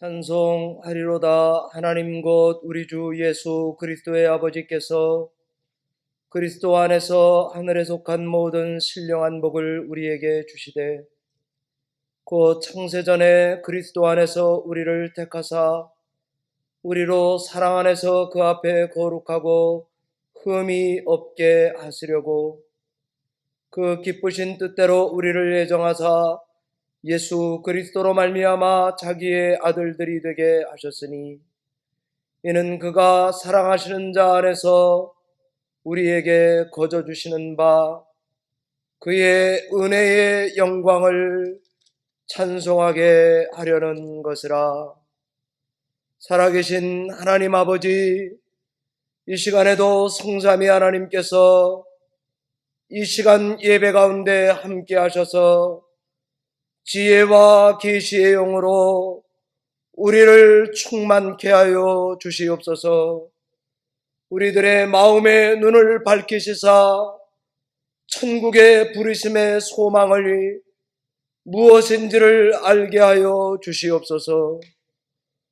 찬송하리로다. 하나님 곧 우리 주 예수 그리스도의 아버지께서 그리스도 안에서 하늘에 속한 모든 신령한 복을 우리에게 주시되 곧 창세전에 그리스도 안에서 우리를 택하사 우리로 사랑 안에서 그 앞에 거룩하고 흠이 없게 하시려고 그 기쁘신 뜻대로 우리를 예정하사 예수 그리스도로 말미암아 자기의 아들들이 되게 하셨으니 이는 그가 사랑하시는 자 안에서 우리에게 거저 주시는 바 그의 은혜의 영광을 찬송하게 하려는 것이라. 살아계신 하나님 아버지, 이 시간에도 성삼위 하나님께서 이 시간 예배 가운데 함께 하셔서 지혜와 계시의 영으로 우리를 충만케 하여 주시옵소서. 우리들의 마음의 눈을 밝히시사 천국의 부르심의 소망을 무엇인지를 알게 하여 주시옵소서.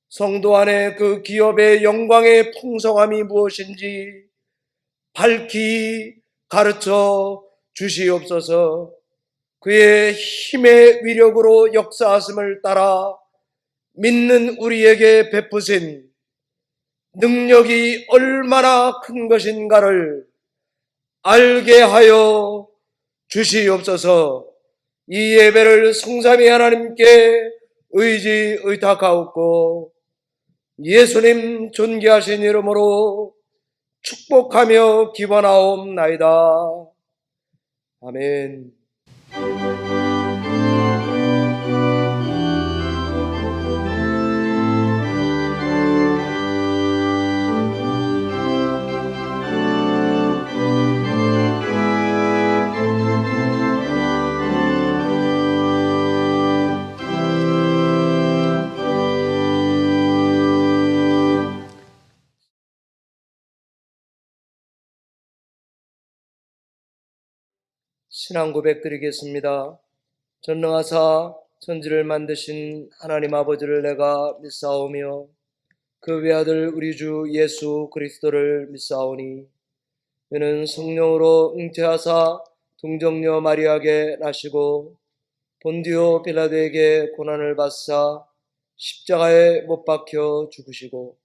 성도 안에 그 기업의 영광의 풍성함이 무엇인지 밝히 가르쳐 주시옵소서. 그의 힘의 위력으로 역사하심을 따라 믿는 우리에게 베푸신 능력이 얼마나 큰 것인가를 알게 하여 주시옵소서. 이 예배를 성삼위 하나님께 의탁하옵고 예수님 존귀하신 이름으로 축복하며 기원하옵나이다. 아멘. 신앙 고백 드리겠습니다. 전능하사 천지를 만드신 하나님 아버지를 내가 믿사오며 그 외아들 우리 주 예수 그리스도를 믿사오니 이는 성령으로 잉태하사 동정녀 마리아에게 나시고 본디오 빌라도에게 고난을 받사 십자가에 못 박혀 죽으시고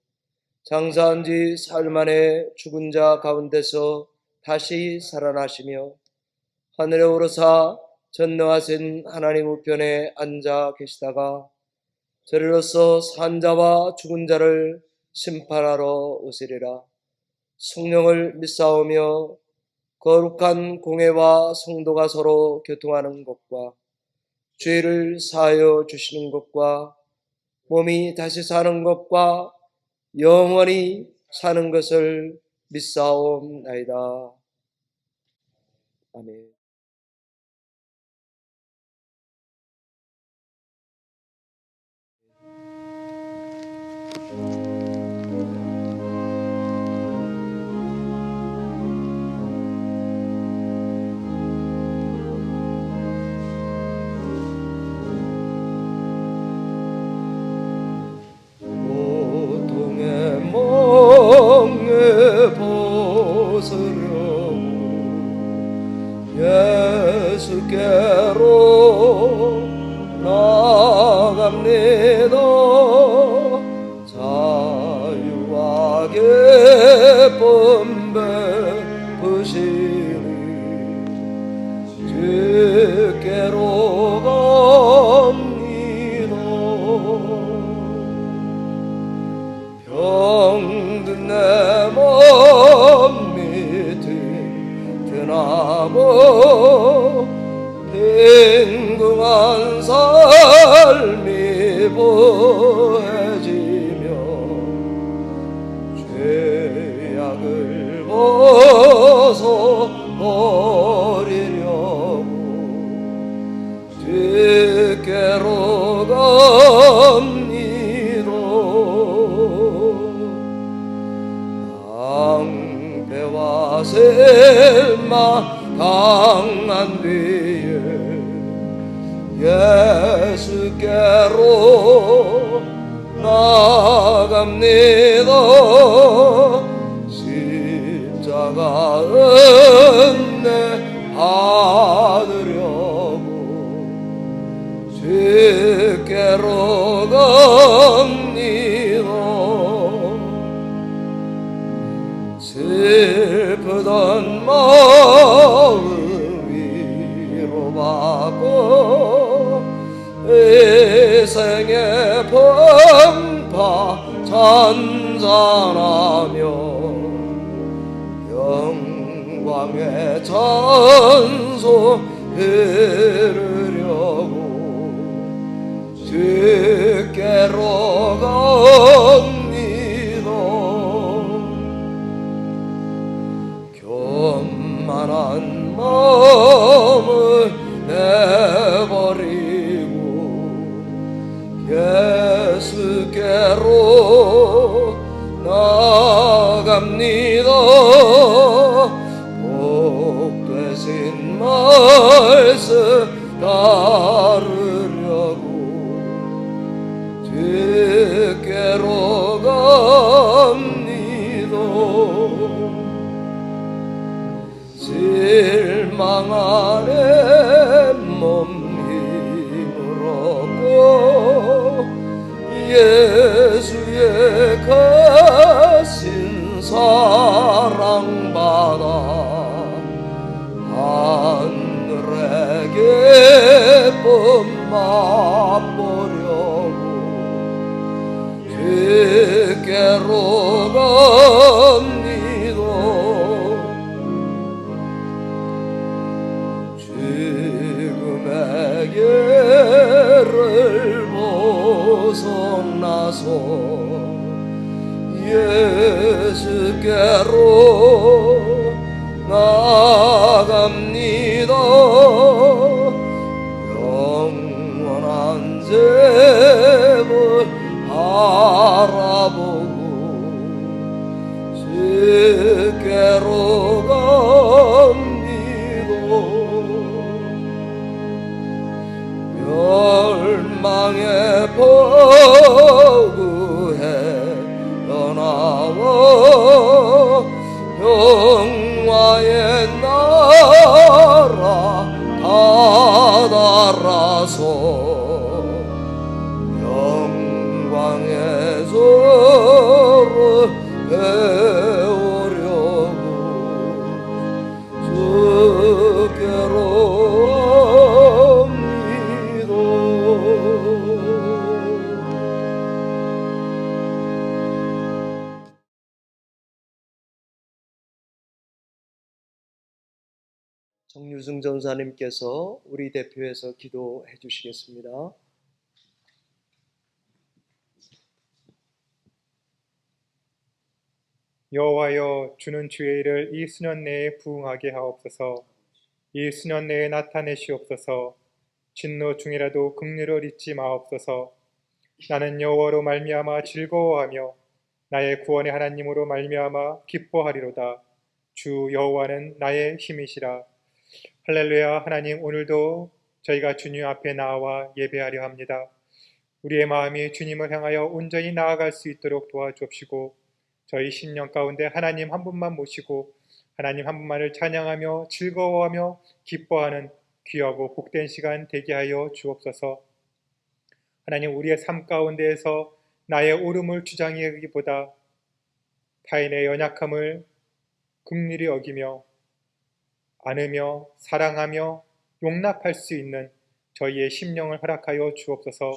장사한 지 사흘 만에 죽은 자 가운데서 다시 살아나시며 하늘에 오르사 전능하신 하나님 우편에 앉아 계시다가 저리로서 산 자와 죽은 자를 심판하러 오시리라. 성령을 믿사오며 거룩한 공회와 성도가 서로 교통하는 것과 죄를 사하여 주시는 것과 몸이 다시 사는 것과 영원히 사는 것을 믿사옵나이다. 아멘. 예수께로 나갑니다. 자유와 기쁨 베푸시니 주께로 갑니다. 병든 내 몸 밑에 드나무 빈궁한 삶이 보해지며 죄악을 벗어버리려고 뒤께로 갑니다. 낭패와 실망 당한 뒤에 예수께로 나갑니다. 십자가 은혜 받으려고 주께로 갑니다. 슬프던 마음 위로받고 인생의 풍파 잔잔하며 영광의 찬송 들으려고 주께로 갑니다. 교만한 마음을 내버리고 예수께로 나갑니다. 복되신 말씀 따르려고 주께로 갑니다. 실망 안에 몸 힘을 얻고 예수의 가신 사랑받아 하늘의 기쁨 맛보려고 주께로 갑니다. 죽음의 길을 벗어나서 예수께로 나갑니다. 영원한 재물 바라보고 주께로 갑니다. 멸망의 포구에 떠나와 영화의 나라 다다라서 영광의 소를 배우려고 주께로 정유승 전사님께서 우리 대표해서 기도해 주시겠습니다. 여호와여, 주는 주의 일을 이 수년 내에 부응하게 하옵소서. 이 수년 내에 나타내시옵소서. 진노 중이라도 긍휼을 잊지 마옵소서. 나는 여호와로 말미암아 즐거워하며 나의 구원의 하나님으로 말미암아 기뻐하리로다. 주 여호와는 나의 힘이시라. 할렐루야. 하나님, 오늘도 저희가 주님 앞에 나와 예배하려 합니다. 우리의 마음이 주님을 향하여 온전히 나아갈 수 있도록 도와주옵시고 저희 신령 가운데 하나님 한 분만 모시고 하나님 한 분만을 찬양하며 즐거워하며 기뻐하는 귀하고 복된 시간 되게 하여 주옵소서. 하나님, 우리의 삶 가운데에서 나의 옳음을 주장하기보다 타인의 연약함을 긍휼히 여기며 안으며 사랑하며 용납할 수 있는 저희의 심령을 허락하여 주옵소서.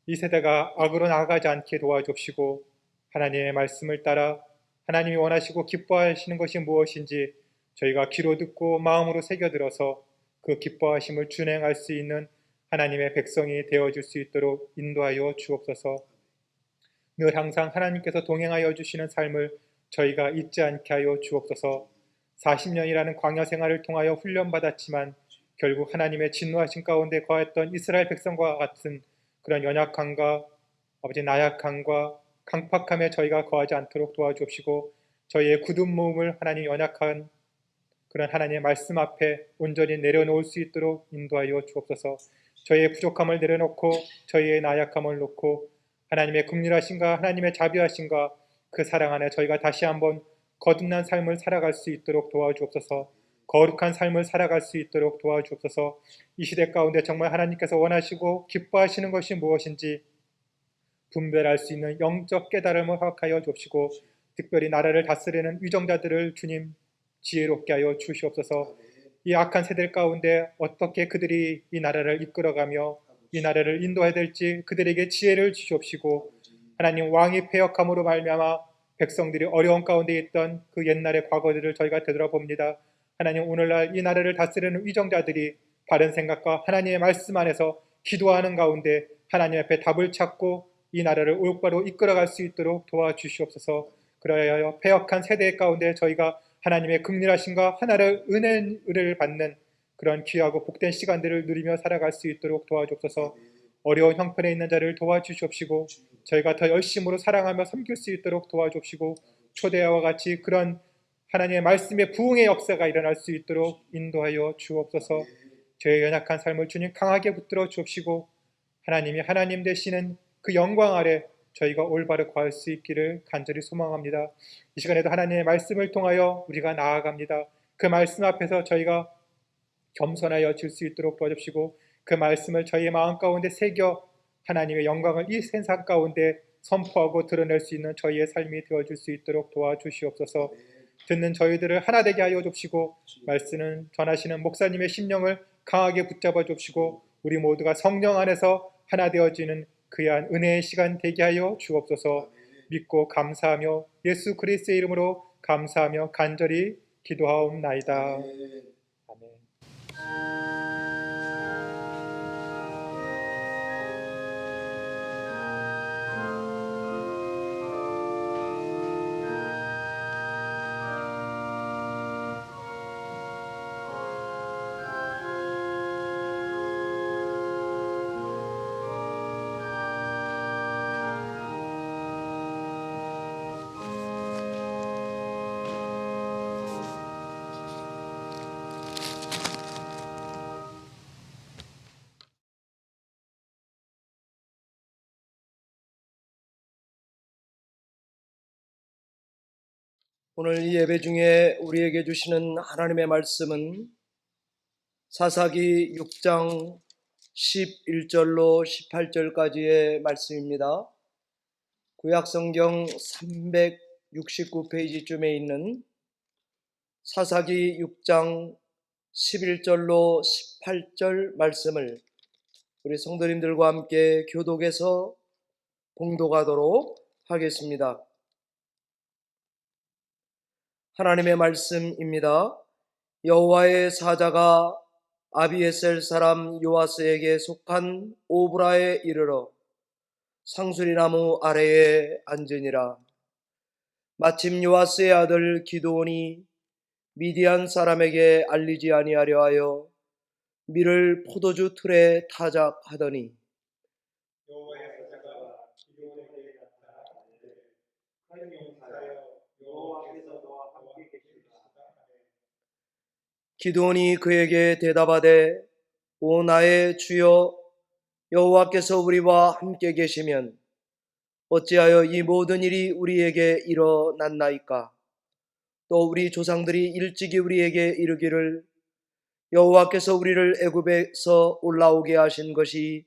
이 세대가 악으로 나아가지 않게 도와주옵시고 하나님의 말씀을 따라 하나님이 원하시고 기뻐하시는 것이 무엇인지 저희가 귀로 듣고 마음으로 새겨들어서 그 기뻐하심을 준행할 수 있는 하나님의 백성이 되어줄 수 있도록 인도하여 주옵소서. 늘 항상 하나님께서 동행하여 주시는 삶을 저희가 잊지 않게 하여 주옵소서. 40년이라는 광야 생활을 통하여 훈련받았지만 결국 하나님의 진노하신 가운데 거했던 이스라엘 백성과 같은 그런 연약함과 아버지 나약함과 강팍함에 저희가 거하지 않도록 도와주옵시고 저희의 굳은 몸을 하나님 연약한 그런 하나님의 말씀 앞에 온전히 내려놓을 수 있도록 인도하여 주옵소서. 저희의 부족함을 내려놓고 저희의 나약함을 놓고 하나님의 긍휼하심과 하나님의 자비하심과 그 사랑 안에 저희가 다시 한번 거듭난 삶을 살아갈 수 있도록 도와주옵소서. 거룩한 삶을 살아갈 수 있도록 도와주옵소서. 이 시대 가운데 정말 하나님께서 원하시고 기뻐하시는 것이 무엇인지 분별할 수 있는 영적 깨달음을 허락하여 주옵시고, 특별히 나라를 다스리는 위정자들을 주님 지혜롭게 하여 주시옵소서. 이 악한 세대 가운데 어떻게 그들이 이 나라를 이끌어가며 이 나라를 인도해야 될지 그들에게 지혜를 주시옵시고, 하나님 왕이 패역함으로 말미암아 백성들이 어려운 가운데 있던 그 옛날의 과거들을 저희가 되돌아봅니다. 하나님, 오늘날 이 나라를 다스리는 위정자들이 바른 생각과 하나님의 말씀 안에서 기도하는 가운데 하나님 앞에 답을 찾고 이 나라를 올바로 이끌어갈 수 있도록 도와주시옵소서. 그러하여 패역한 세대 가운데 저희가 하나님의 긍휼하심과 하나님의 은혜를 받는 그런 귀하고 복된 시간들을 누리며 살아갈 수 있도록 도와주옵소서. 어려운 형편에 있는 자를 도와주시옵시고, 저희가 더 열심으로 사랑하며 섬길 수 있도록 도와주옵시고, 초대와 같이 그런 하나님의 말씀의 부흥의 역사가 일어날 수 있도록 인도하여 주옵소서. 저의 연약한 삶을 주님 강하게 붙들어 주옵시고, 하나님이 하나님 되시는 그 영광 아래 저희가 올바로 거할 수 있기를 간절히 소망합니다. 이 시간에도 하나님의 말씀을 통하여 우리가 나아갑니다. 그 말씀 앞에서 저희가 겸손하여 줄 수 있도록 도와주시고, 그 말씀을 저희의 마음 가운데 새겨 하나님의 영광을 이 세상 가운데 선포하고 드러낼 수 있는 저희의 삶이 되어줄 수 있도록 도와주시옵소서. 듣는 저희들을 하나 되게 하여 줍시고, 말씀을 전하시는 목사님의 심령을 강하게 붙잡아 줍시고, 우리 모두가 성령 안에서 하나 되어지는 그야한 은혜의 시간 되게 하여 주옵소서. 믿고 감사하며 예수 그리스도의 이름으로 감사하며 간절히 기도하옵나이다. 아멘. 오늘 이 예배 중에 우리에게 주시는 하나님의 말씀은 사사기 6장 11절로 18절까지의 말씀입니다. 구약성경 369페이지쯤에 있는 사사기 6장 11절로 18절 말씀을 우리 성도님들과 함께 교독해서 봉독하도록 하겠습니다. 하나님의 말씀입니다. 여호와의 사자가 아비에셀 사람 요아스에게 속한 오브라에 이르러 상수리나무 아래에 앉으니라. 마침 요아스의 아들 기드온이 미디안 사람에게 알리지 아니하려 하여 밀을 포도주 틀에 타작하더니 여호와의 사자가 기드온에게 나타나 큰 용사여 여호와께서 너와 함께 계시리라. 기드온이 그에게 대답하되 오 나의 주여 여호와께서 우리와 함께 계시면 어찌하여 이 모든 일이 우리에게 일어났나이까? 또 우리 조상들이 일찍이 우리에게 이르기를 여호와께서 우리를 애굽에서 올라오게 하신 것이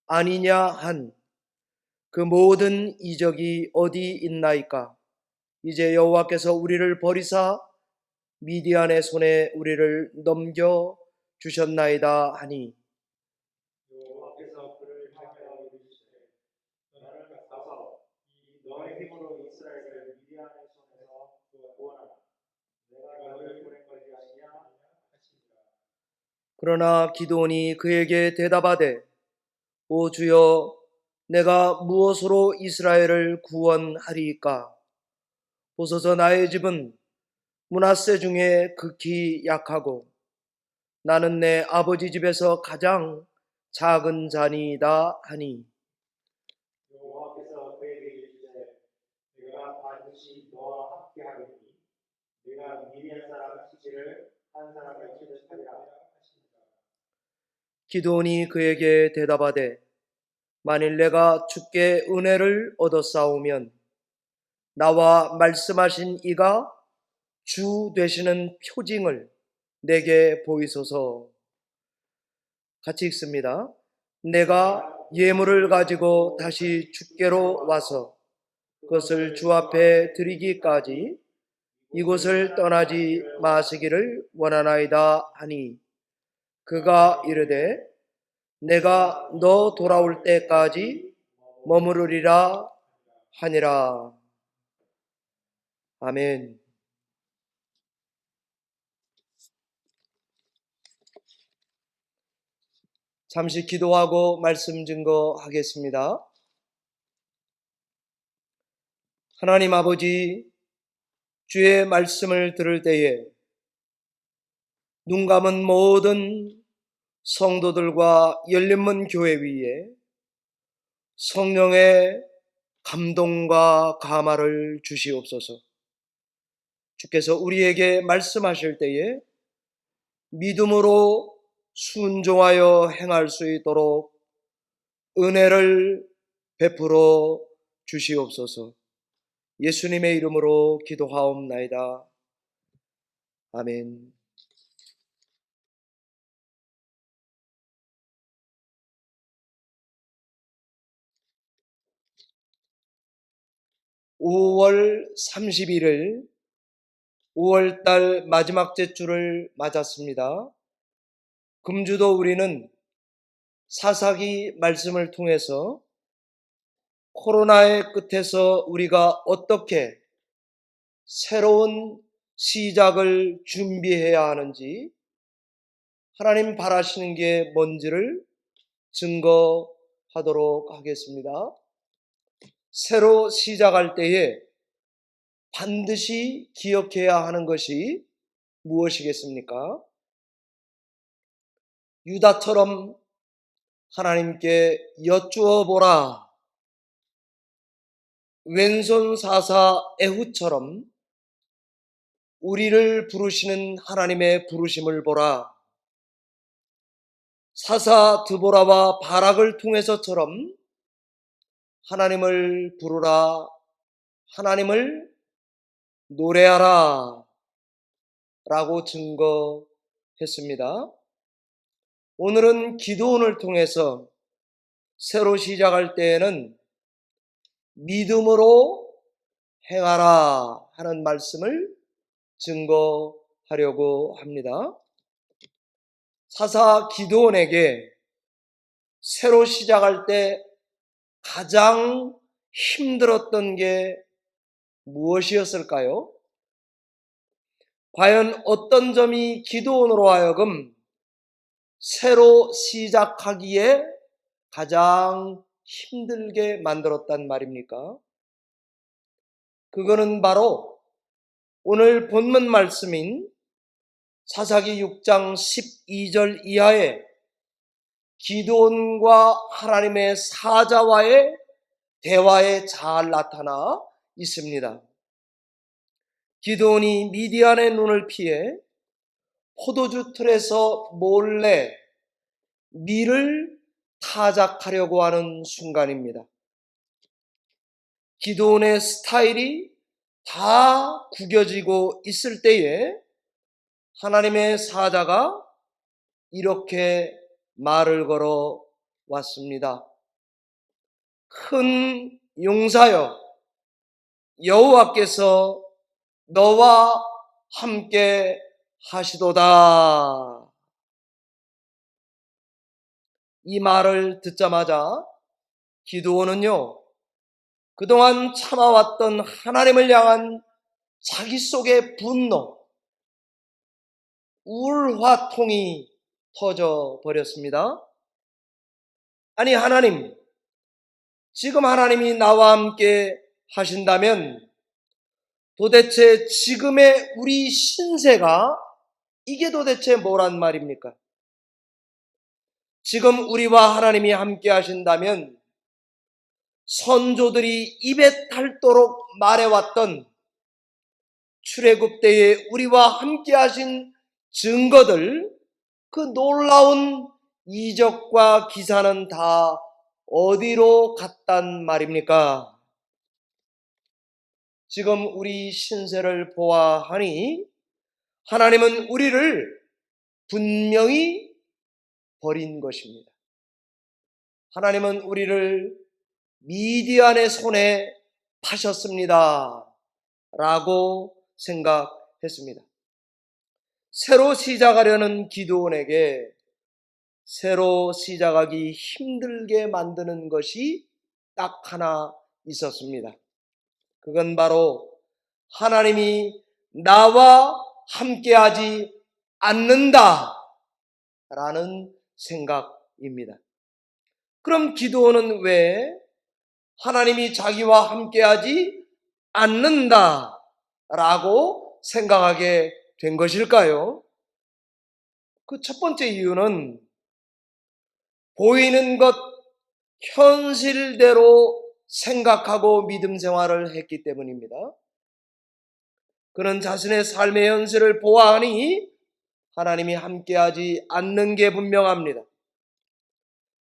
아니냐 한 그 모든 이적이 어디 있나이까? 이제 여호와께서 우리를 버리사 미디안의 손에 우리를 넘겨 주셨나이다 하니 여호와께서 그를 향하여 이르시되 너는 가서 이 너의 힘으로 이스라엘을 미디안의 손에서 구원하라. 내가 너를 보낸 것이 아니냐 하시니라. 그러나 기드온이 그에게 대답하되 오 주여 내가 무엇으로 이스라엘을 구원하리이까? 보소서 나의 집은 므낫세 중에 극히 약하고 나는 내 아버지 집에서 가장 작은 자니이다 하니 여호와께서 그에게 이르시되 내가 반드시 너와 함께 하리니 내가 미디안 사람 시체를 한 사람의 집에 살리라 하시니라. 기드온이 그에게 대답하되 만일 내가 주께 은혜를 얻었사오면 나와 말씀하신 이가 주 되시는 표징을 내게 보이소서. 같이 읽습니다. 내가 예물을 가지고 다시 주께로 와서 그것을 주 앞에 드리기까지 이곳을 떠나지 마시기를 원하나이다 하니, 그가 이르되 내가 너 돌아올 때까지 머무르리라 하니라. 아멘. 잠시 기도하고 말씀 증거하겠습니다. 하나님 아버지, 주의 말씀을 들을 때에 눈 감은 모든 성도들과 열린문 교회 위에 성령의 감동과 감화를 주시옵소서. 주께서 우리에게 말씀하실 때에 믿음으로 순종하여 행할 수 있도록 은혜를 베풀어 주시옵소서. 예수님의 이름으로 기도하옵나이다. 아멘. (5월 31일) 5월달 마지막 제주를 맞았습니다. 금주도 우리는 사사기 말씀을 통해서 코로나의 끝에서 우리가 어떻게 새로운 시작을 준비해야 하는지, 하나님 바라시는 게 뭔지를 증거하도록 하겠습니다. 새로 시작할 때에 반드시 기억해야 하는 것이 무엇이겠습니까? 유다처럼 하나님께 여쭈어 보라. 왼손 사사 에훗처럼 우리를 부르시는 하나님의 부르심을 보라. 사사 드보라와 바락을 통해서처럼 하나님을 부르라, 하나님을 노래하라 라고 증거했습니다. 오늘은 기도원을 통해서 새로 시작할 때에는 믿음으로 행하라 하는 말씀을 증거하려고 합니다. 사사 기드온에게 새로 시작할 때 가장 힘들었던 게 무엇이었을까요? 과연 어떤 점이 기드온으로 하여금 새로 시작하기에 가장 힘들게 만들었단 말입니까? 그거는 바로 오늘 본문 말씀인 사사기 6장 12절 이하에 기드온과 하나님의 사자와의 대화에 잘 나타나 있습니다. 기드온이 미디안의 눈을 피해 포도주 틀에서 몰래 밀을 타작하려고 하는 순간입니다. 기드온의 스타일이 다 구겨지고 있을 때에 하나님의 사자가 이렇게 말을 걸어 왔습니다. 큰 용사여, 여호와께서 너와 함께 하시도다. 이 말을 듣자마자 기드온은요, 그동안 참아왔던 하나님을 향한 자기 속의 분노, 울화통이 터져 버렸습니다. 아니, 하나님, 지금 하나님이 나와 함께 하신다면 도대체 지금의 우리 신세가 이게 도대체 뭐란 말입니까? 지금 우리와 하나님이 함께 하신다면 선조들이 입에 닳도록 말해왔던 출애굽 때에 우리와 함께 하신 증거들, 그 놀라운 이적과 기사는 다 어디로 갔단 말입니까? 지금 우리 신세를 보아하니 하나님은 우리를 분명히 버린 것입니다. 하나님은 우리를 미디안의 손에 파셨습니다. 라고 생각했습니다. 새로 시작하려는 기드온에게 새로 시작하기 힘들게 만드는 것이 딱 하나 있었습니다. 그건 바로 하나님이 나와 함께하지 않는다 라는 생각입니다. 그럼 기드온은 왜 하나님이 자기와 함께하지 않는다 라고 생각하게 된 것일까요? 그 첫 번째 이유는 보이는 것 현실대로 생각하고 믿음 생활을 했기 때문입니다. 그는 자신의 삶의 현실을 보아하니 하나님이 함께하지 않는 게 분명합니다.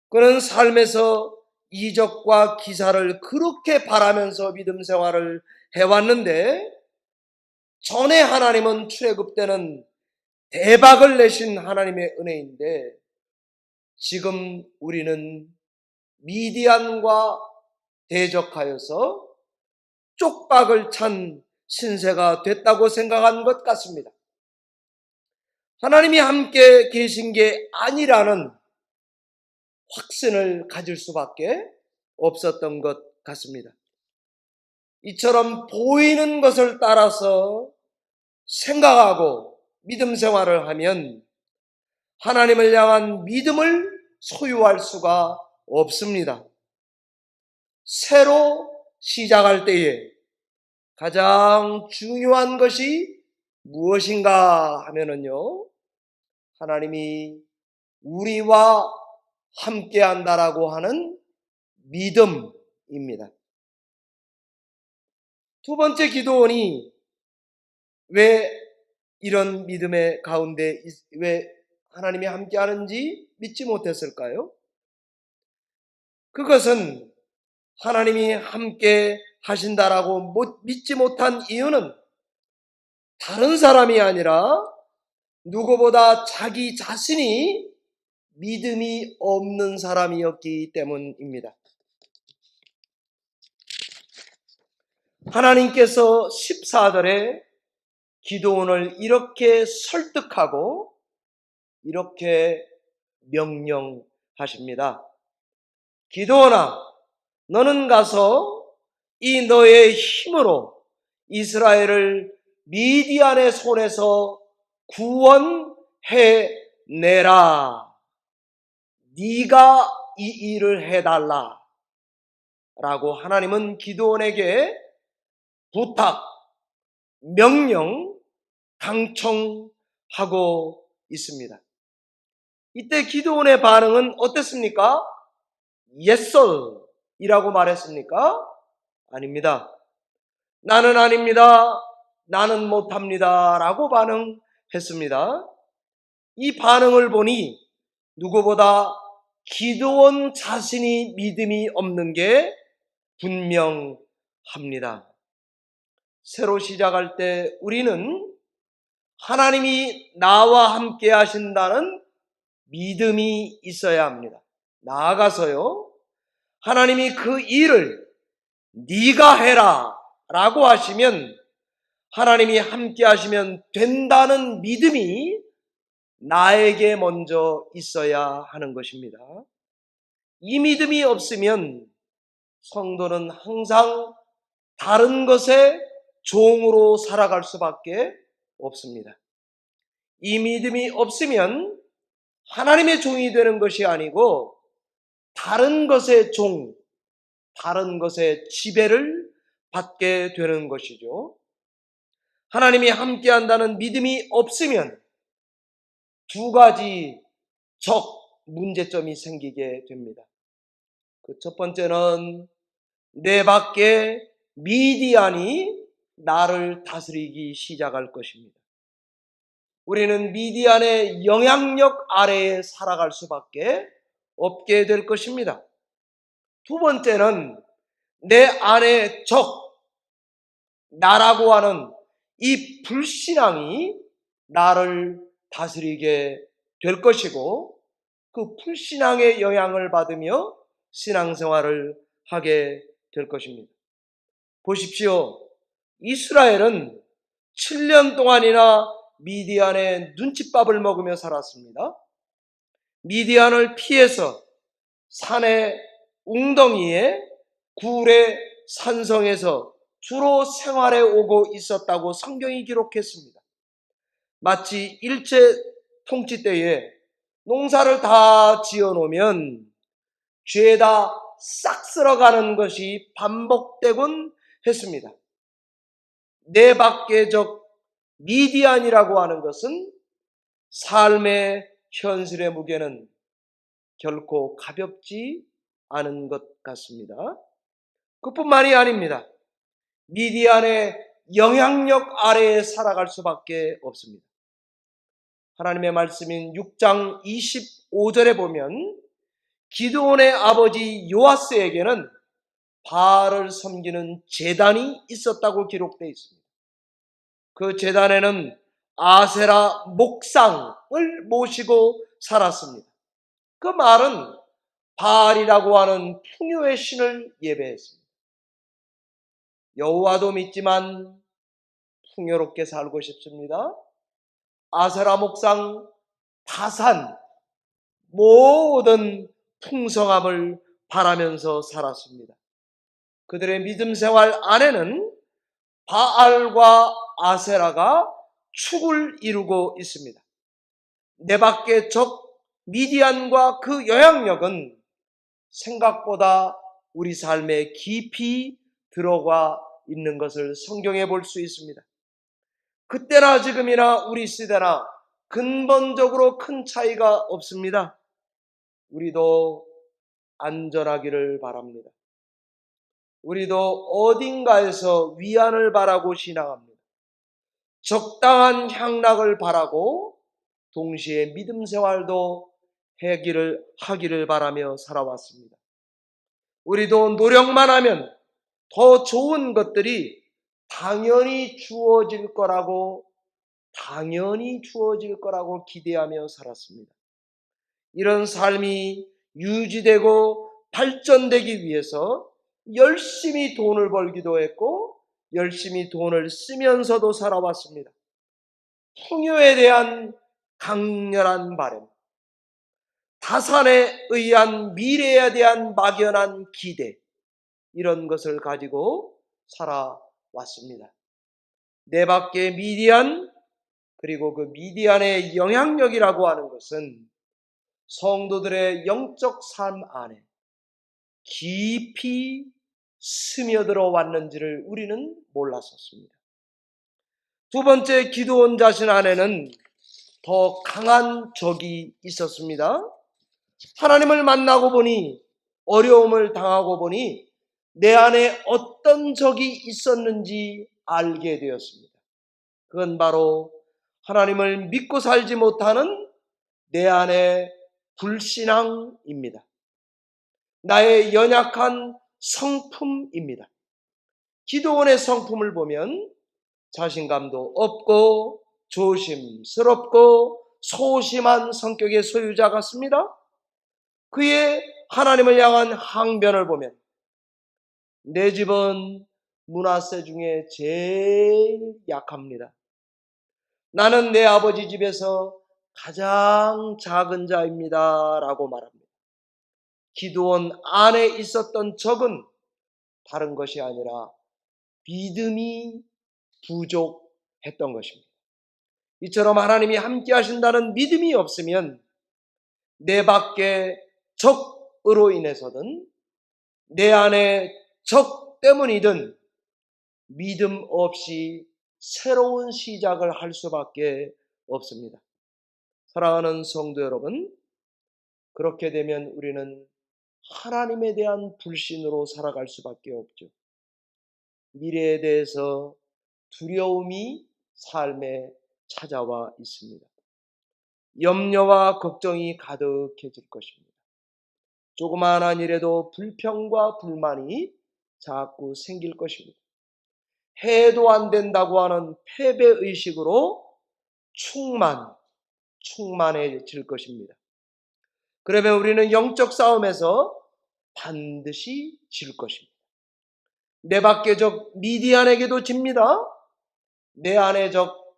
그는 삶에서 이적과 기사를 그렇게 바라면서 믿음 생활을 해왔는데 전에 하나님은 출애굽 때는 대박을 내신 하나님의 은혜인데 지금 우리는 미디안과 대적하여서 쪽박을 찬 신세가 됐다고 생각한 것 같습니다. 하나님이 함께 계신 게 아니라는 확신을 가질 수밖에 없었던 것 같습니다. 이처럼 보이는 것을 따라서 생각하고 믿음 생활을 하면 하나님을 향한 믿음을 소유할 수가 없습니다. 새로 시작할 때에 가장 중요한 것이 무엇인가 하면은요, 하나님이 우리와 함께 한다라고 하는 믿음입니다. 두 번째 기도원이 왜 이런 믿음의 가운데 왜 하나님이 함께 하는지 믿지 못했을까요? 그것은 하나님이 함께 하신다라고 믿지 못한 이유는 다른 사람이 아니라 누구보다 자기 자신이 믿음이 없는 사람이었기 때문입니다. 하나님께서 14절에 기드온을 이렇게 설득하고 이렇게 명령하십니다. 기드온아, 너는 가서 이 너의 힘으로 이스라엘을 미디안의 손에서 구원해내라. 네가 이 일을 해달라. 라고 하나님은 기드온에게 부탁, 명령, 강청하고 있습니다. 이때 기드온의 반응은 어땠습니까? Yes, sir 이라고 말했습니까? 아닙니다. 나는 아닙니다. 나는 못합니다. 라고 반응했습니다. 이 반응을 보니 누구보다 기드온 자신이 믿음이 없는 게 분명합니다. 새로 시작할 때 우리는 하나님이 나와 함께 하신다는 믿음이 있어야 합니다. 나아가서요, 하나님이 그 일을 네가 해라 라고 하시면 하나님이 함께 하시면 된다는 믿음이 나에게 먼저 있어야 하는 것입니다. 이 믿음이 없으면 성도는 항상 다른 것에 종으로 살아갈 수밖에 없습니다. 이 믿음이 없으면 하나님의 종이 되는 것이 아니고 다른 것의 종, 다른 것의 지배를 받게 되는 것이죠. 하나님이 함께 한다는 믿음이 없으면 두 가지 문제점이 생기게 됩니다. 그 첫 번째는 내 밖에 미디안이 나를 다스리기 시작할 것입니다. 우리는 미디안의 영향력 아래에 살아갈 수밖에 없게 될 것입니다. 두 번째는 내 안에 나라고 하는 이 불신앙이 나를 다스리게 될 것이고, 그 불신앙의 영향을 받으며 신앙생활을 하게 될 것입니다. 보십시오. 이스라엘은 7년 동안이나 미디안의 눈칫밥을 먹으며 살았습니다. 미디안을 피해서 산의 웅덩이에 굴의 산성에서 주로 생활해 오고 있었다고 성경이 기록했습니다. 마치 일제 통치 때에 농사를 다 지어놓으면 죄다 싹 쓸어가는 것이 반복되곤 했습니다. 내 밖의 적 미디안이라고 하는 것은 삶의 현실의 무게는 결코 가볍지 않은 것 같습니다. 그뿐만이 아닙니다. 미디안의 영향력 아래에 살아갈 수밖에 없습니다. 하나님의 말씀인 6장 25절에 보면 기드온의 아버지 요아스에게는 바알을 섬기는 제단이 있었다고 기록되어 있습니다. 그 제단에는 아세라 목상을 모시고 살았습니다. 그 말은 바알이라고 하는 풍요의 신을 예배했습니다. 여호와도 믿지만 풍요롭게 살고 싶습니다. 아세라 목상, 다산, 모든 풍성함을 바라면서 살았습니다. 그들의 믿음 생활 안에는 바알과 아세라가 축을 이루고 있습니다. 내 밖의 적 미디안과 그 영향력은 생각보다 우리 삶에 깊이 들어가 있는 것을 성경에 볼 수 있습니다. 그때나 지금이나 우리 시대나 근본적으로 큰 차이가 없습니다. 우리도 안전하기를 바랍니다. 우리도 어딘가에서 위안을 바라고 신앙합니다. 적당한 향락을 바라고 동시에 믿음 생활도 하기를 바라며 살아왔습니다. 우리도 노력만 하면 더 좋은 것들이 당연히 주어질 거라고 기대하며 살았습니다. 이런 삶이 유지되고 발전되기 위해서 열심히 돈을 벌기도 했고 열심히 돈을 쓰면서도 살아왔습니다. 풍요에 대한 강렬한 바람, 타산에 의한 미래에 대한 막연한 기대, 이런 것을 가지고 살아왔습니다. 내 밖의 미디안, 그리고 그 미디안의 영향력이라고 하는 것은 성도들의 영적 삶 안에 깊이 스며들어 왔는지를 우리는 몰랐었습니다. 두 번째, 기드온 자신 안에는 더 강한 적이 있었습니다. 하나님을 만나고 보니, 어려움을 당하고 보니 내 안에 어떤 적이 있었는지 알게 되었습니다. 그건 바로 하나님을 믿고 살지 못하는 내 안의 불신앙입니다. 나의 연약한 성품입니다. 기드온의 성품을 보면 자신감도 없고 조심스럽고 소심한 성격의 소유자 같습니다. 그의 하나님을 향한 항변을 보면 내 집은 므낫세 중에 제일 약합니다. 나는 내 아버지 집에서 가장 작은 자입니다 라고 말합니다. 기드온 안에 있었던 적은 다른 것이 아니라 믿음이 부족했던 것입니다. 이처럼 하나님이 함께 하신다는 믿음이 없으면 내 밖에 적으로 인해서든 내 안에 적 때문이든 믿음 없이 새로운 시작을 할 수밖에 없습니다. 사랑하는 성도 여러분, 그렇게 되면 우리는 하나님에 대한 불신으로 살아갈 수밖에 없죠. 미래에 대해서 두려움이 삶에 찾아와 있습니다. 염려와 걱정이 가득해질 것입니다. 조그마한 일에도 불평과 불만이 자꾸 생길 것입니다. 해도 안 된다고 하는 패배의식으로 충만해질 것입니다. 그러면 우리는 영적 싸움에서 반드시 질 것입니다. 내 밖의 적 미디안에게도 집니다. 내 안의 적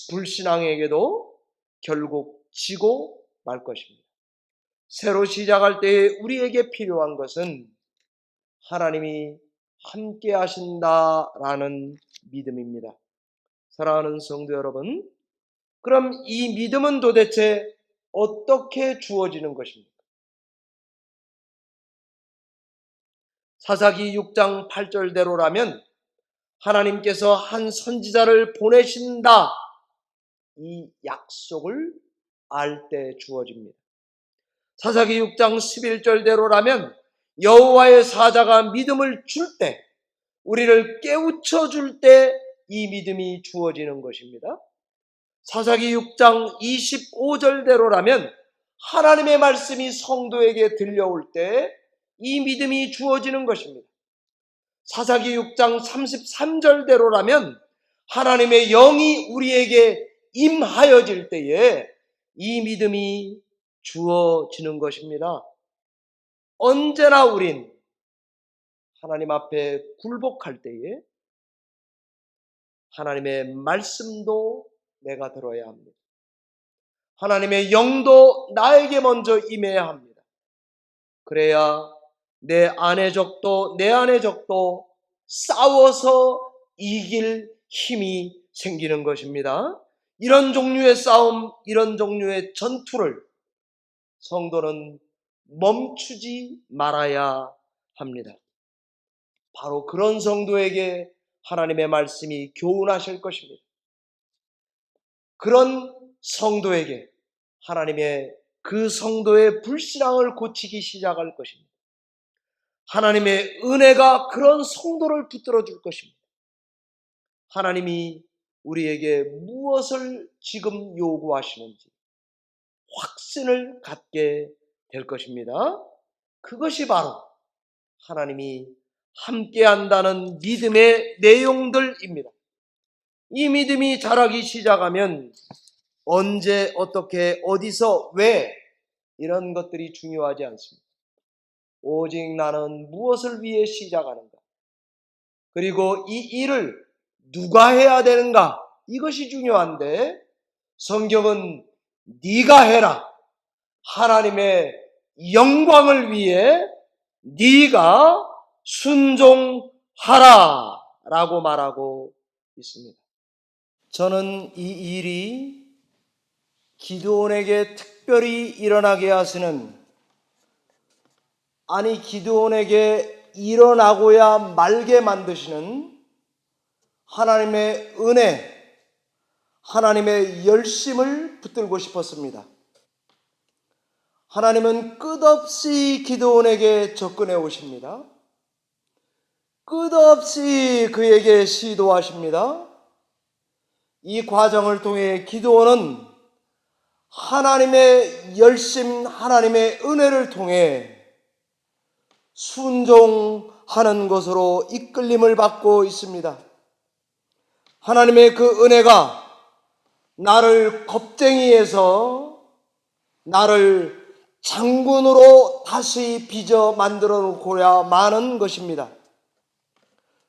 불신앙에게도 결국 지고 말 것입니다. 새로 시작할 때 우리에게 필요한 것은 하나님이 함께 하신다라는 믿음입니다. 사랑하는 성도 여러분, 그럼 이 믿음은 도대체 어떻게 주어지는 것입니까? 사사기 6장 8절대로라면 하나님께서 한 선지자를 보내신다, 이 약속을 알 때 주어집니다. 사사기 6장 11절대로라면 여호와의 사자가 믿음을 줄 때, 우리를 깨우쳐 줄 때 이 믿음이 주어지는 것입니다. 사사기 6장 25절대로라면 하나님의 말씀이 성도에게 들려올 때 이 믿음이 주어지는 것입니다. 사사기 6장 33절대로라면 하나님의 영이 우리에게 임하여질 때에 이 믿음이 주어지는 것입니다. 언제나 우린 하나님 앞에 굴복할 때에 하나님의 말씀도 내가 들어야 합니다. 하나님의 영도 나에게 먼저 임해야 합니다. 그래야 내 안의 적도 싸워서 이길 힘이 생기는 것입니다. 이런 종류의 싸움, 이런 종류의 전투를 성도는 멈추지 말아야 합니다. 바로 그런 성도에게 하나님의 말씀이 교훈하실 것입니다. 그런 성도에게 하나님의 그 성도의 불신앙을 고치기 시작할 것입니다. 하나님의 은혜가 그런 성도를 붙들어 줄 것입니다. 하나님이 우리에게 무엇을 지금 요구하시는지 확신을 갖게 될 것입니다. 그것이 바로 하나님이 함께한다는 믿음의 내용들입니다. 이 믿음이 자라기 시작하면 언제, 어떻게, 어디서, 왜 이런 것들이 중요하지 않습니다. 오직 나는 무엇을 위해 시작하는가, 그리고 이 일을 누가 해야 되는가, 이것이 중요한데 성경은 네가 해라, 하나님의 영광을 위해 네가 순종하라 라고 말하고 있습니다. 저는 이 일이 기드온에게 특별히 일어나게 하시는, 아니 기드온에게 일어나고야 말게 만드시는 하나님의 은혜, 하나님의 열심을 붙들고 싶었습니다. 하나님은 끝없이 기드온에게 접근해 오십니다. 끝없이 그에게 시도하십니다. 이 과정을 통해 기드온은 하나님의 열심, 하나님의 은혜를 통해 순종하는 것으로 이끌림을 받고 있습니다. 하나님의 그 은혜가 나를 겁쟁이에서 나를 장군으로 다시 빚어 만들어 놓고야 마는 것입니다.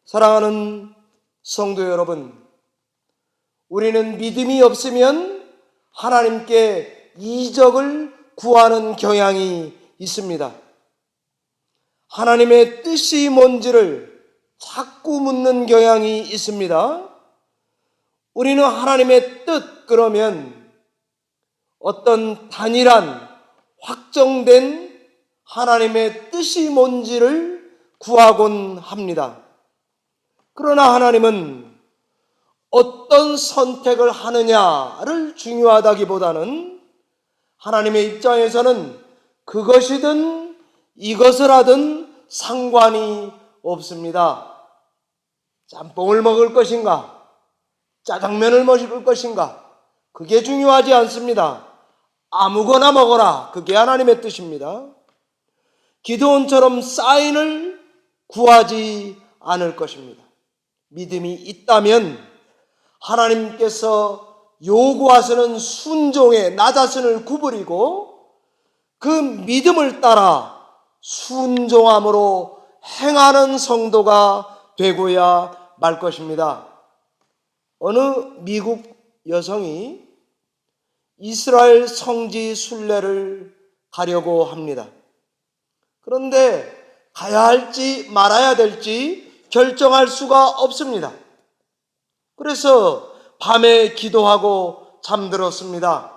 사랑하는 성도 여러분, 우리는 믿음이 없으면 하나님께 이적을 구하는 경향이 있습니다. 하나님의 뜻이 뭔지를 자꾸 묻는 경향이 있습니다. 우리는 하나님의 뜻, 그러면 어떤 단일한 확정된 하나님의 뜻이 뭔지를 구하곤 합니다. 그러나 하나님은 어떤 선택을 하느냐를 중요하다기보다는 하나님의 입장에서는 그것이든 이것을 하든 상관이 없습니다. 짬뽕을 먹을 것인가, 짜장면을 먹을 것인가, 그게 중요하지 않습니다. 아무거나 먹어라, 그게 하나님의 뜻입니다. 기드온처럼 사인을 구하지 않을 것입니다. 믿음이 있다면 하나님께서 요구하시는 순종에 나 자신을 구부리고 그 믿음을 따라 순종함으로 행하는 성도가 되고야 말 것입니다. 어느 미국 여성이 이스라엘 성지 순례를 가려고 합니다. 그런데 가야 할지 말아야 될지 결정할 수가 없습니다. 그래서 밤에 기도하고 잠들었습니다.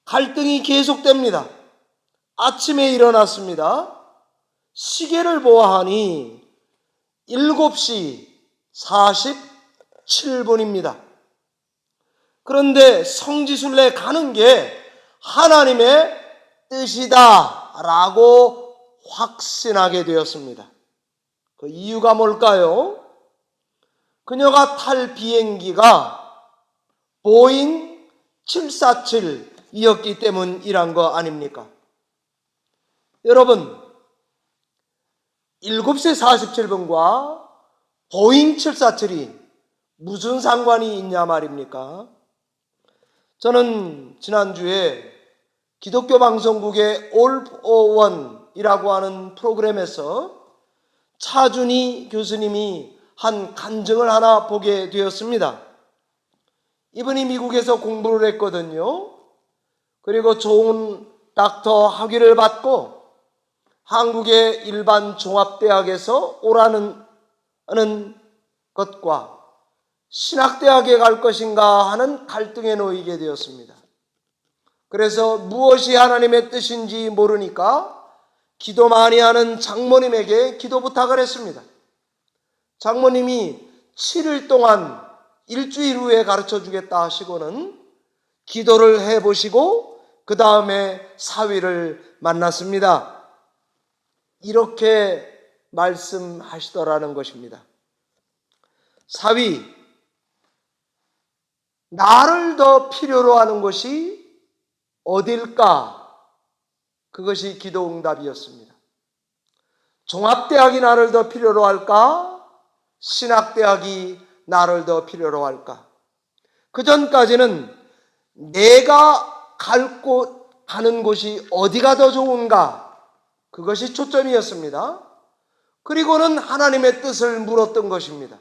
갈등이 계속됩니다. 아침에 일어났습니다. 시계를 보아하니 7시 47분입니다. 그런데 성지순례 가는 게 하나님의 뜻이다 라고 확신하게 되었습니다. 그 이유가 뭘까요? 그녀가 탈 비행기가 보잉 747이었기 때문이란 거 아닙니까? 여러분, 7시 47분과 보잉 747이 무슨 상관이 있냐 말입니까? 저는 지난주에 기독교 방송국의 All for One이라고 하는 프로그램에서 차준희 교수님이 한 간증을 하나 보게 되었습니다. 이분이 미국에서 공부를 했거든요. 그리고 좋은 닥터 학위를 받고 한국의 일반 종합대학에서 오라는 것과 신학대학에 갈 것인가 하는 갈등에 놓이게 되었습니다. 그래서 무엇이 하나님의 뜻인지 모르니까 기도 많이 하는 장모님에게 기도 부탁을 했습니다. 장모님이 7일 동안 일주일 후에 가르쳐 주겠다 하시고는 기도를 해보시고 그 다음에 사위를 만났습니다. 이렇게 말씀하시더라는 것입니다. 사위, 나를 더 필요로 하는 것이 어딜까? 그것이 기도응답이었습니다. 종합대학이 나를 더 필요로 할까? 신학대학이 나를 더 필요로 할까? 그 전까지는 내가 가는 곳이 어디가 더 좋은가? 그것이 초점이었습니다. 그리고는 하나님의 뜻을 물었던 것입니다.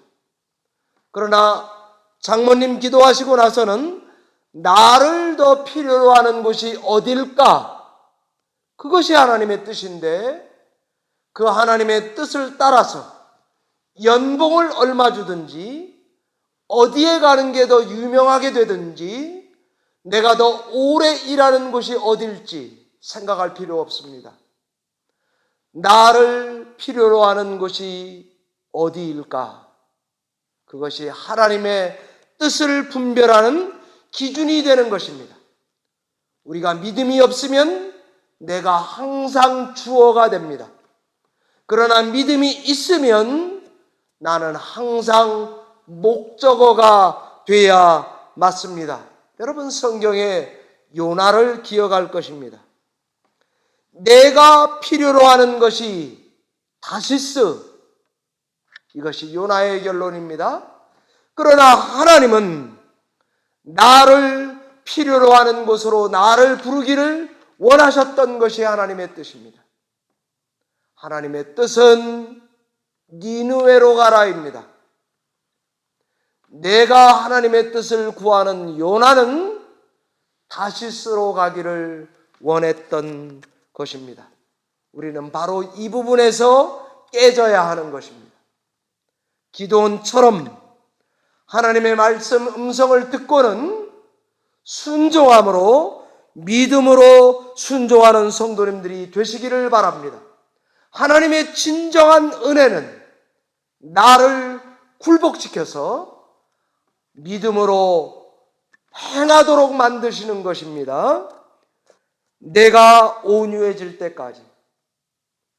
그러나 장모님 기도하시고 나서는 나를 더 필요로 하는 곳이 어딜까? 그것이 하나님의 뜻인데 그 하나님의 뜻을 따라서 연봉을 얼마 주든지 어디에 가는 게 더 유명하게 되든지 내가 더 오래 일하는 곳이 어딜지 생각할 필요 없습니다. 나를 필요로 하는 곳이 어디일까? 그것이 하나님의 뜻을 분별하는 기준이 되는 것입니다. 우리가 믿음이 없으면 내가 항상 주어가 됩니다. 그러나 믿음이 있으면 나는 항상 목적어가 돼야 맞습니다. 여러분, 성경에 요나를 기억할 것입니다. 내가 필요로 하는 것이 다시스, 이것이 요나의 결론입니다. 그러나 하나님은 나를 필요로 하는 곳으로 나를 부르기를 원하셨던 것이 하나님의 뜻입니다. 하나님의 뜻은 니느웨로 가라입니다. 내가 하나님의 뜻을 구하는 요나는 다시스로 가기를 원했던 것입니다. 우리는 바로 이 부분에서 깨져야 하는 것입니다. 기도원처럼 하나님의 말씀 음성을 듣고는 순종함으로 믿음으로 순종하는 성도님들이 되시기를 바랍니다. 하나님의 진정한 은혜는 나를 굴복시켜서 믿음으로 행하도록 만드시는 것입니다. 내가 온유해질 때까지,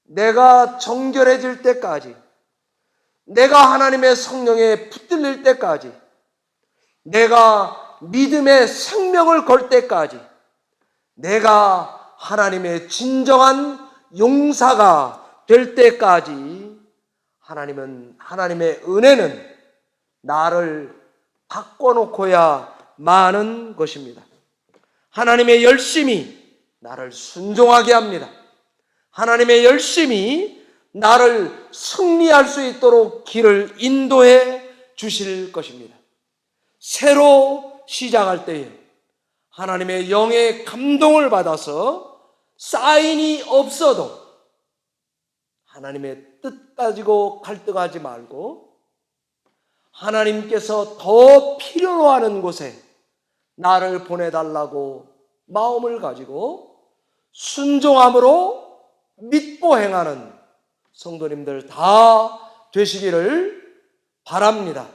내가 정결해질 때까지, 내가 하나님의 성령에 붙들릴 때까지, 내가 믿음의 생명을 걸 때까지, 내가 하나님의 진정한 용사가 될 때까지 하나님의 은혜는 나를 바꿔놓고야 마는 것입니다. 하나님의 열심이 나를 순종하게 합니다. 하나님의 열심이 나를 승리할 수 있도록 길을 인도해 주실 것입니다. 새로 시작할 때에 하나님의 영의 감동을 받아서 사인이 없어도 하나님의 뜻 가지고 갈등하지 말고 하나님께서 더 필요로 하는 곳에 나를 보내달라고 마음을 가지고 순종함으로 믿고 행하는 성도님들 다 되시기를 바랍니다.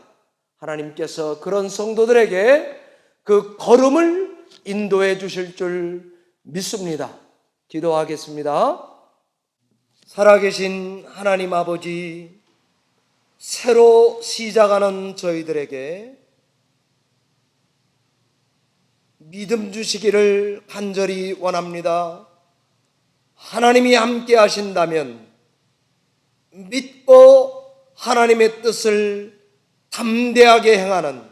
하나님께서 그런 성도들에게 그 걸음을 인도해 주실 줄 믿습니다. 기도하겠습니다. 살아계신 하나님 아버지, 새로 시작하는 저희들에게 믿음 주시기를 간절히 원합니다. 하나님이 함께 하신다면 믿고 하나님의 뜻을 담대하게 행하는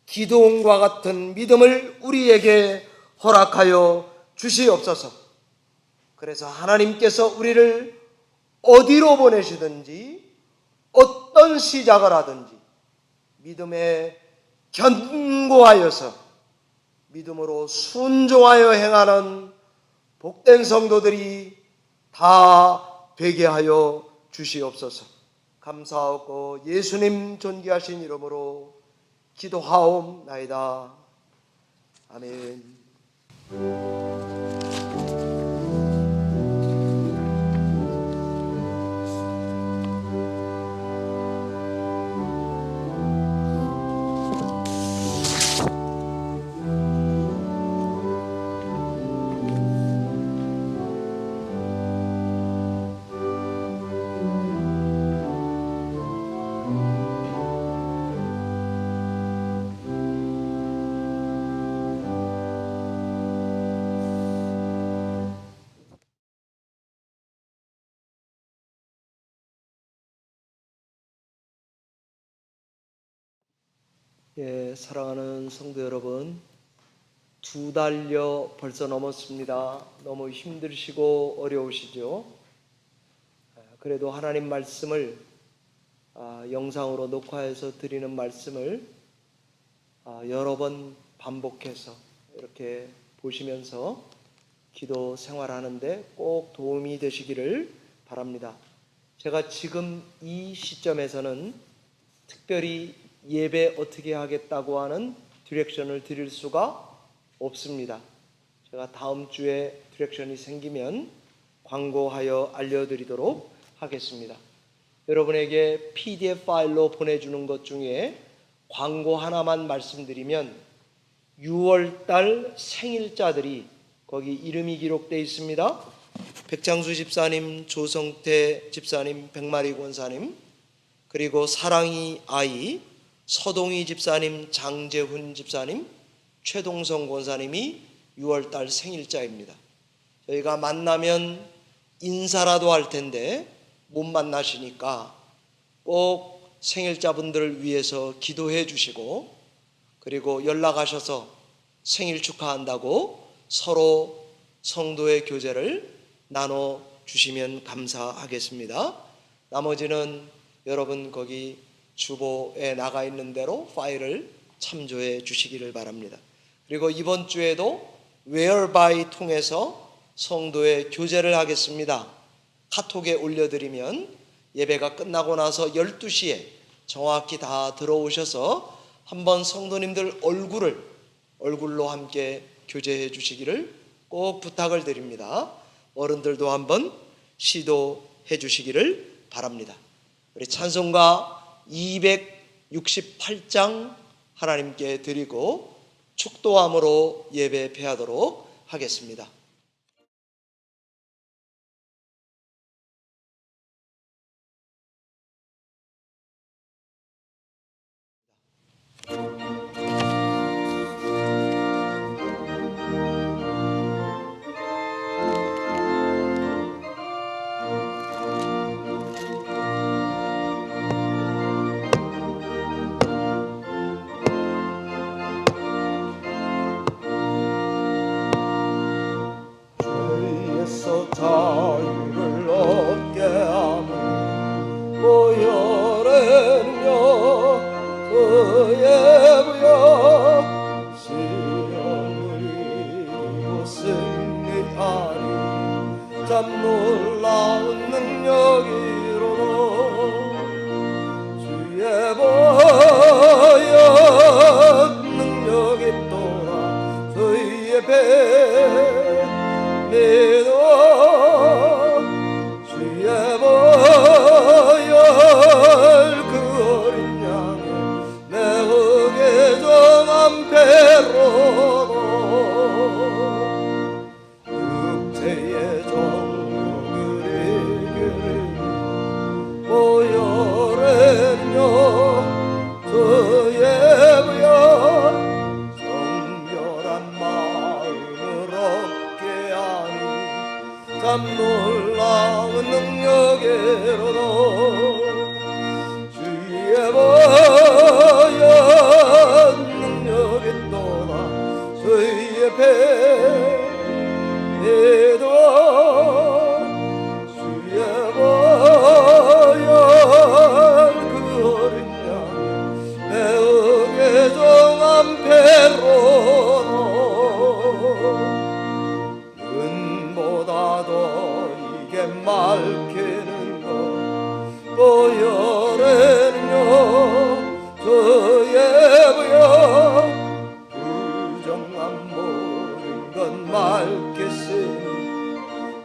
기도원과 같은 믿음을 우리에게 허락하여 주시옵소서. 그래서 하나님께서 우리를 어디로 보내시든지 어떤 시작을 하든지 믿음에 견고하여서 믿음으로 순종하여 행하는 복된 성도들이 다 되게 하여 주시옵소서. 감사하고 예수님 존귀하신 이름으로 기도하옵나이다. 아멘. 사랑하는 성도 여러분, 2달여 벌써 넘었습니다. 너무 힘드시고 어려우시죠? 그래도 하나님 말씀을 영상으로 녹화해서 드리는 말씀을 여러 번 반복해서 이렇게 보시면서 기도 생활하는데 꼭 도움이 되시기를 바랍니다. 제가 지금 이 시점에서는 특별히 예배 어떻게 하겠다고 하는 디렉션을 드릴 수가 없습니다. 제가 다음 주에 디렉션이 생기면 광고하여 알려드리도록 하겠습니다. 여러분에게 PDF 파일로 보내주는 것 중에 광고 하나만 말씀드리면 6월달 생일자들이 거기 이름이 기록되어 있습니다. 백창수 집사님, 조성태 집사님, 백마리 권사님, 그리고 사랑이 아이, 서동희 집사님, 장재훈 집사님, 최동성 권사님이 6월달 생일자입니다. 저희가 만나면 인사라도 할 텐데 못 만나시니까 꼭 생일자분들을 위해서 기도해 주시고, 그리고 연락하셔서 생일 축하한다고 서로 성도의 교제를 나눠 주시면 감사하겠습니다. 나머지는 여러분 거기 주보에 나가 있는 대로 파일을 참조해 주시기를 바랍니다. 그리고 이번 주에도 웨어바이 통해서 성도의 교제를 하겠습니다. 카톡에 올려드리면 예배가 끝나고 나서 12시에 정확히 다 들어오셔서 한번 성도님들 얼굴로 함께 교제해 주시기를 꼭 부탁을 드립니다. 어른들도 한번 시도해 주시기를 바랍니다. 우리 찬송가 268장 하나님께 드리고 축도함으로 예배 패하도록 하겠습니다. 속에서 자유를 얻게 하며 보혈은요 그의 부여 시험을 이기고 승리하리 참 놀라운 능력이로도 주의 보혈 능력이 또한 저희의 배에도 주의 보혈 그 어린 양의 매우게 정한 배로도 육체의 정욕을 이기리 보혈은요 주의 부여 정결한 마음을 얻게 하니 참 놀라운 능력으로도 주의 보혈 능력이 또다 저희의 배에도 주의 보혈 그 어린 양의 매우게 정한 배로도 은보다도 이게 맑히는 것 보혈은요 저의 부여 부정한 모든 것 맑겠으니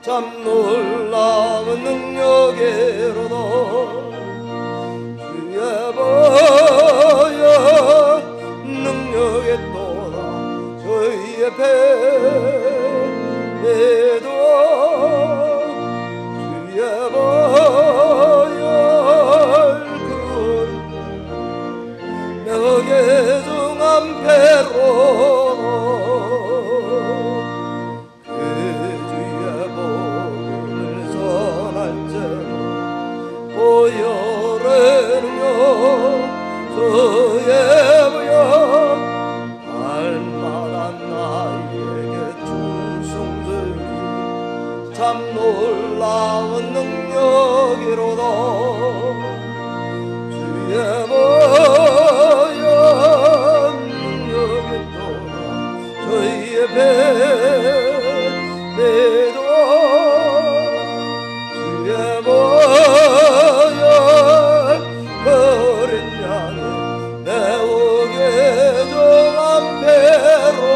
참 놀라운 능력으로도 주의 보혈 능력에 또다 저희의 배에도 주의 보혈 그 능력에 정한 배로도 그 주의 복음을 전할 때 보혈은요 저의 부여 날마다 나에게 충성되리 참 놀라운 능력이로다 주의 보혈 능력이 또다 저희의 배에도 주의 보혈 어린 양의 매우게 정한 배로도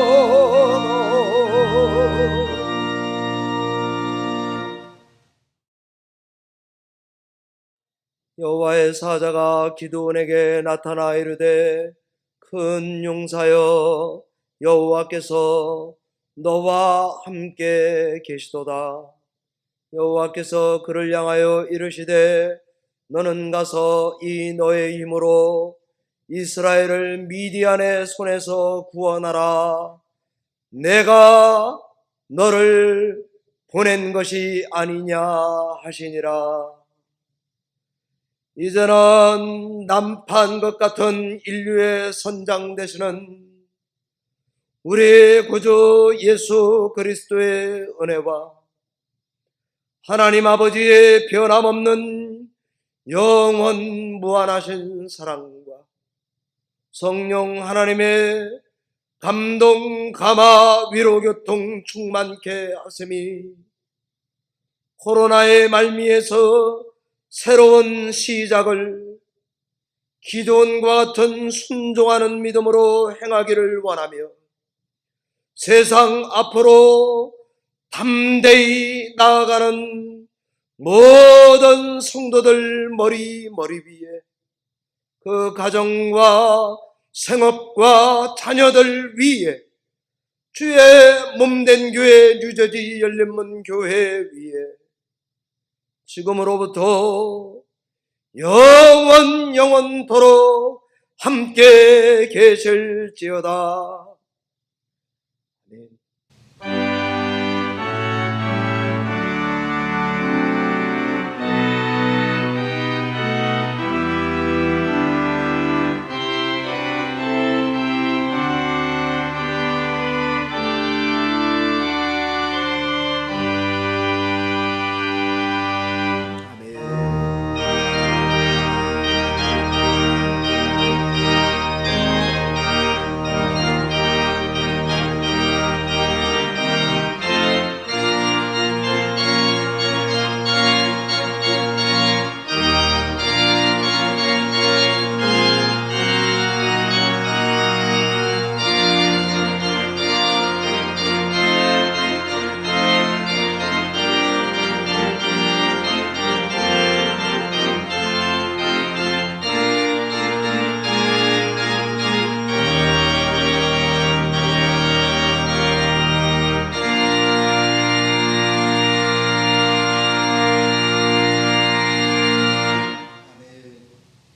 여호와의 사자가 기드온에게 나타나 이르되 큰 용사여 여호와께서 너와 함께 계시도다. 여호와께서 그를 향하여 이르시되 너는 가서 이 너의 힘으로 이스라엘을 미디안의 손에서 구원하라. 내가 너를 보낸 것이 아니냐 하시니라. 이제는 남판 같은 인류의 선장 되시는 우리 구주 예수 그리스도의 은혜와 하나님 아버지의 변함없는 영원 무한하신 사랑과 성령 하나님의 감동, 감화, 위로, 교통 충만케 하심이 코로나의 말미에서 새로운 시작을 기드온과 같은 순종하는 믿음으로 행하기를 원하며 세상 앞으로 담대히 나아가는 모든 성도들 머리 위에 그 가정과 생업과 자녀들 위에 주의 몸된 교회 뉴저지 열린문 교회 위에 지금으로부터 영원토록 함께 계실지어다.